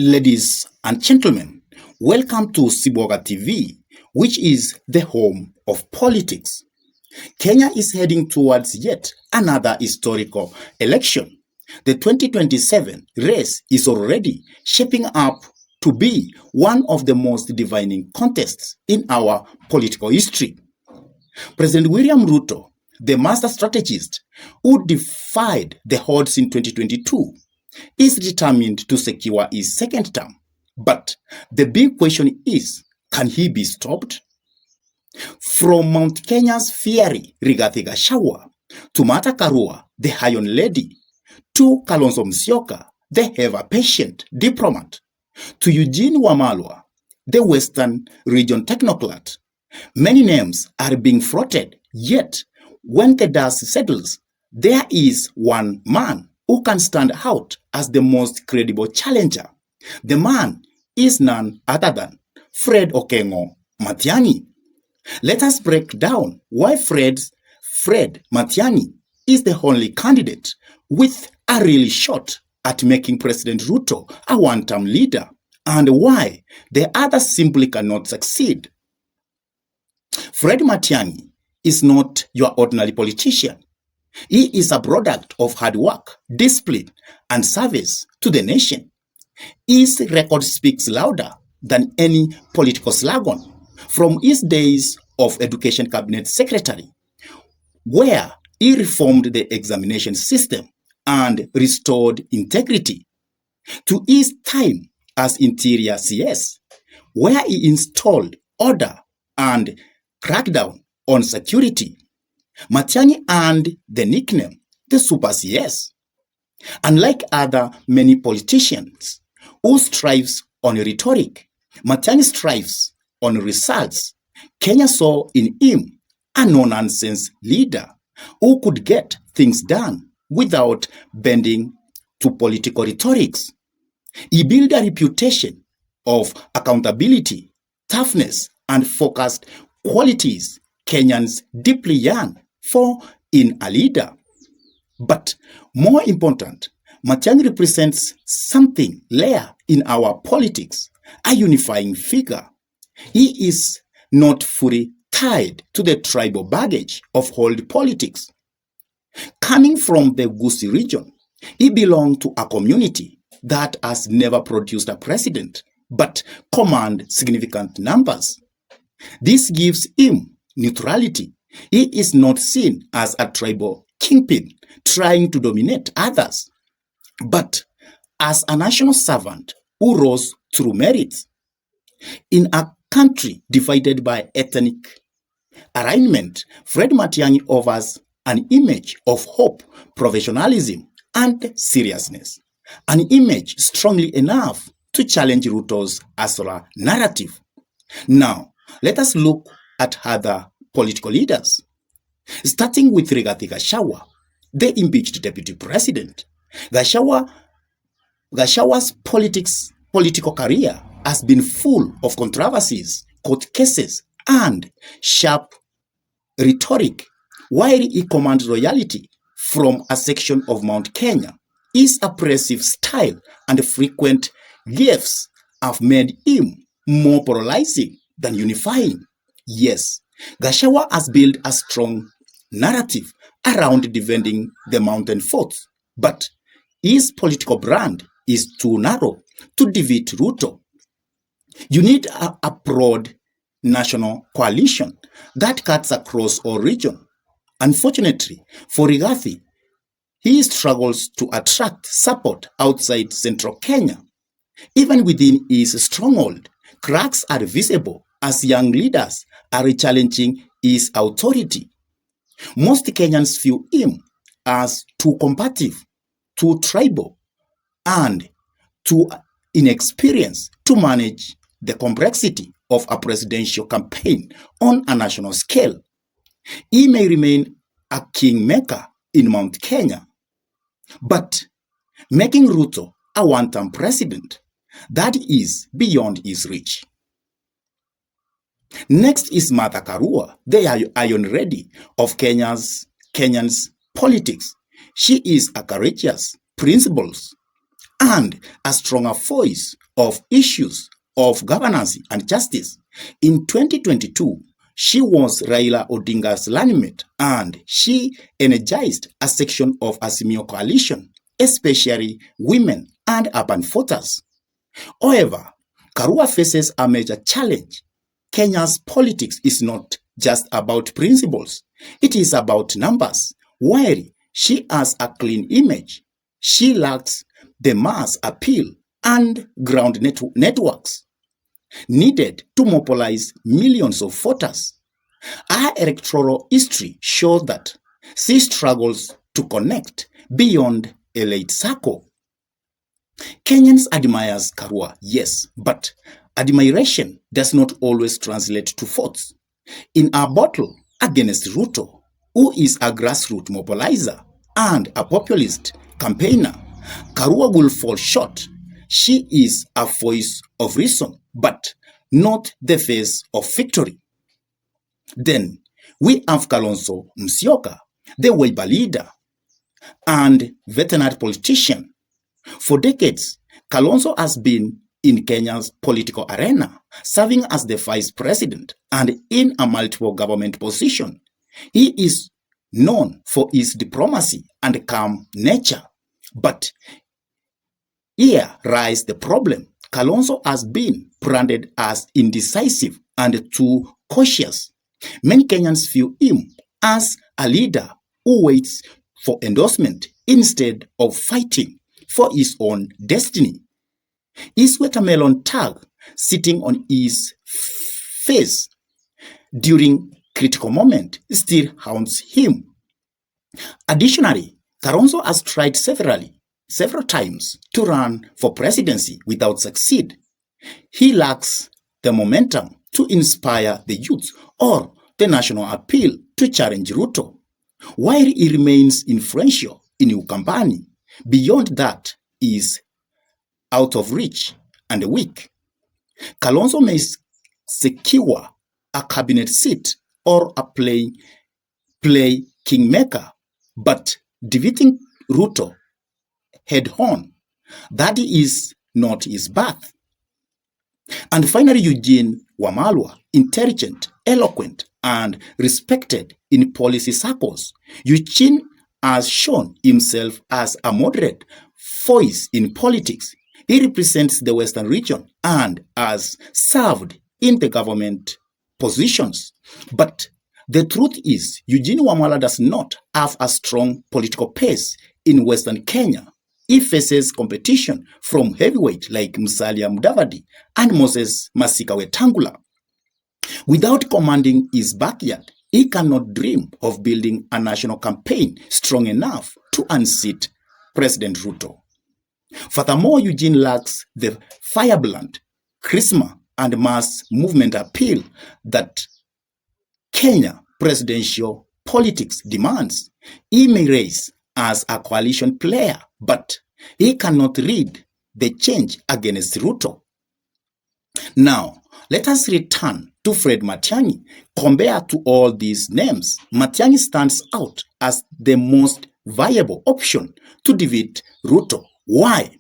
Ladies and gentlemen, welcome to Siboga TV, which is the home of politics. Kenya is heading towards yet another historical election. The 2027 race is already shaping up to be one of the most defining contests in our political history. President William Ruto, the master strategist who defied the odds in 2022, is determined to secure his second term. But the big question is, can he be stopped? From Mount Kenya's fiery Rigathi Gachagua to Martha Karua, the Iron Lady, to Kalonzo Musyoka, the ever-patient diplomat, to Eugene Wamalwa, the Western Region technocrat, many names are being floated, yet when the dust settles, there is one man who can stand out as the most credible challenger. The man is none other than Fred Okengo Matiang'i. Let us break down why Fred Matiang'i is the only candidate with a real shot at making President Ruto a one-term leader, and why the others simply cannot succeed. Fred Matiang'i is not your ordinary politician. He is a product of hard work, discipline, and service to the nation. His record speaks louder than any political slogan. From his days of Education Cabinet Secretary, where he reformed the examination system and restored integrity, to his time as Interior CS, where he installed order and cracked down on security, Matiang'i earned the nickname the Super CS. Unlike other many politicians who strives on rhetoric, Matiang'i strives on results. Kenya saw in him a no-nonsense leader who could get things done without bending to political rhetorics. He built a reputation of accountability, toughness, and focused qualities Kenyans deeply yearn for in a leader. But more important, Matiang'i represents something rare in our politics, a unifying figure. He is not fully tied to the tribal baggage of old politics. Coming from the Gusii region, he belonged to a community that has never produced a president, but command significant numbers. This gives him neutrality. He is not seen as a tribal kingpin trying to dominate others, but as a national servant who rose through merit. In a country divided by ethnic alignment, Fred Matiang'i offers an image of hope, professionalism, and seriousness. An image strongly enough to challenge Ruto's Asura narrative. Now, let us look at other political leaders. Starting with Rigathi Gachagua, the impeached deputy president. Gachagwa's political career has been full of controversies, court cases, and sharp rhetoric. While he commands loyalty from a section of Mount Kenya, his oppressive style and frequent gaffes have made him more polarizing than unifying. Yes, Gachagua has built a strong narrative around defending the mountain forts, but his political brand is too narrow to defeat Ruto. You need a broad national coalition that cuts across all regions. Unfortunately for Rigathi, he struggles to attract support outside central Kenya. Even within his stronghold, cracks are visible as young leaders are challenging his authority. Most Kenyans view him as too combative, too tribal, and too inexperienced to manage the complexity of a presidential campaign on a national scale. He may remain a kingmaker in Mount Kenya, but making Ruto a one-term president, that is beyond his reach. Next is Martha Karua, the Iron Lady of Kenya's politics. She is a courageous, principled, and a stronger voice of issues of governance and justice. In 2022, she was Raila Odinga's running mate, and she energized a section of Azimio coalition, especially women and urban voters. However, Karua faces a major challenge. Kenya's politics is not just about principles. It is about numbers. While she has a clean image, she lacks the mass appeal and ground networks needed to mobilize millions of voters. Her electoral history shows that she struggles to connect beyond a elite circle. Kenyans admire Karua, yes, but admiration does not always translate to votes. In our battle against Ruto, who is a grassroots mobilizer and a populist campaigner, Karua will fall short. She is a voice of reason, but not the face of victory. Then we have Kalonzo Musyoka, the Wiper leader and veterinary politician. For decades, Kalonzo has been in Kenya's political arena, serving as the vice president and in a multiple government position. He is known for his diplomacy and calm nature. But here lies the problem. Kalonzo has been branded as indecisive and too cautious. Many Kenyans view him as a leader who waits for endorsement instead of fighting for his own destiny. His watermelon tag sitting on his face during critical moment still haunts him. Additionally, Kalonzo has tried several times to run for presidency without succeed. He lacks the momentum to inspire the youth or the national appeal to challenge Ruto. While he remains influential in Ukambani, beyond that is out of reach and weak. Kalonzo may secure a cabinet seat or a play kingmaker, but defeating Ruto head-on, that is not his path. And finally, Eugene Wamalwa, intelligent, eloquent, and respected in policy circles. Eugene has shown himself as a moderate voice in politics. He represents the Western region and has served in the government positions. But the truth is, Eugene Wamalwa does not have a strong political pace in Western Kenya. He faces competition from heavyweight like Musalia Mudavadi and Moses Masika Wetangula. Without commanding his backyard, he cannot dream of building a national campaign strong enough to unseat President Ruto. Furthermore, Eugene lacks the firebrand, charisma, and mass movement appeal that Kenya presidential politics demands. He may rise as a coalition player, but he cannot lead the change against Ruto. Now, let us return to Fred Matiang'i. Compared to all these names, Matiang'i stands out as the most viable option to defeat Ruto. Why?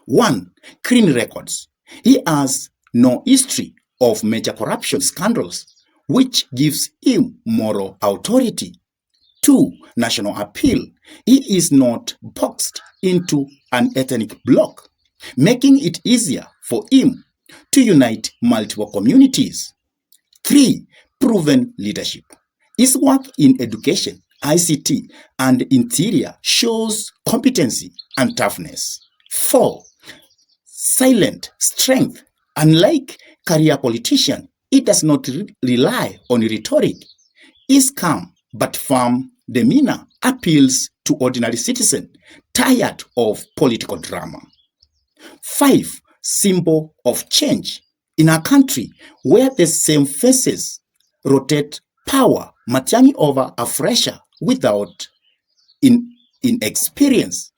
1. Clean records. He has no history of major corruption scandals, which gives him moral authority. 2. National appeal. He is not boxed into an ethnic bloc, making it easier for him to unite multiple communities. 3. Proven leadership. His work in education, ICT, and interior shows competency and toughness. 4. Silent strength. Unlike career politician, he does not rely on rhetoric. His calm but firm demeanor appeals to ordinary citizens tired of political drama. 5. Symbol of change. In a country where the same faces rotate power, Matiang'i over a fresher without inexperience.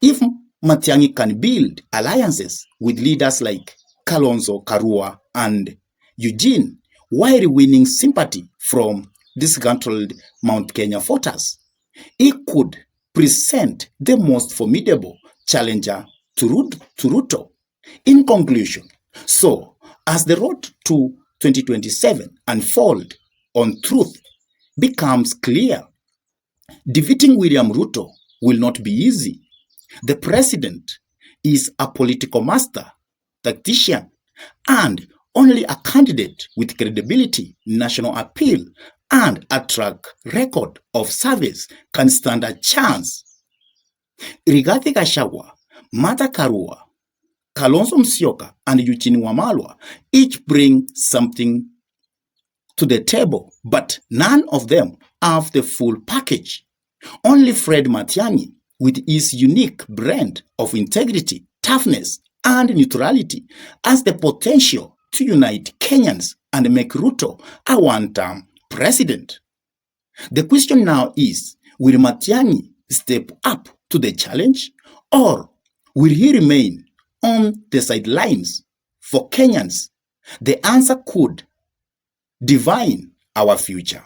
If Matiang'i can build alliances with leaders like Kalonzo, Karua, and Eugene, while winning sympathy from disgruntled Mount Kenya voters, he could present the most formidable challenger to Ruto. In conclusion, so as the road to 2027 unfolds on truth becomes clear, defeating William Ruto will not be easy. The president is a political master, tactician, and only a candidate with credibility, national appeal, and a track record of service can stand a chance. Rigathi Gachagua, Martha Karua, Kalonzo Musyoka, and Eugene Wamalwa each bring something to the table, but none of them have the full package. Only Fred Matiang'i, with his unique brand of integrity, toughness, and neutrality, has the potential to unite Kenyans and make Ruto a one-term president. The question now is, will Matiang'i step up to the challenge, or will he remain on the sidelines? For Kenyans, the answer could define our future.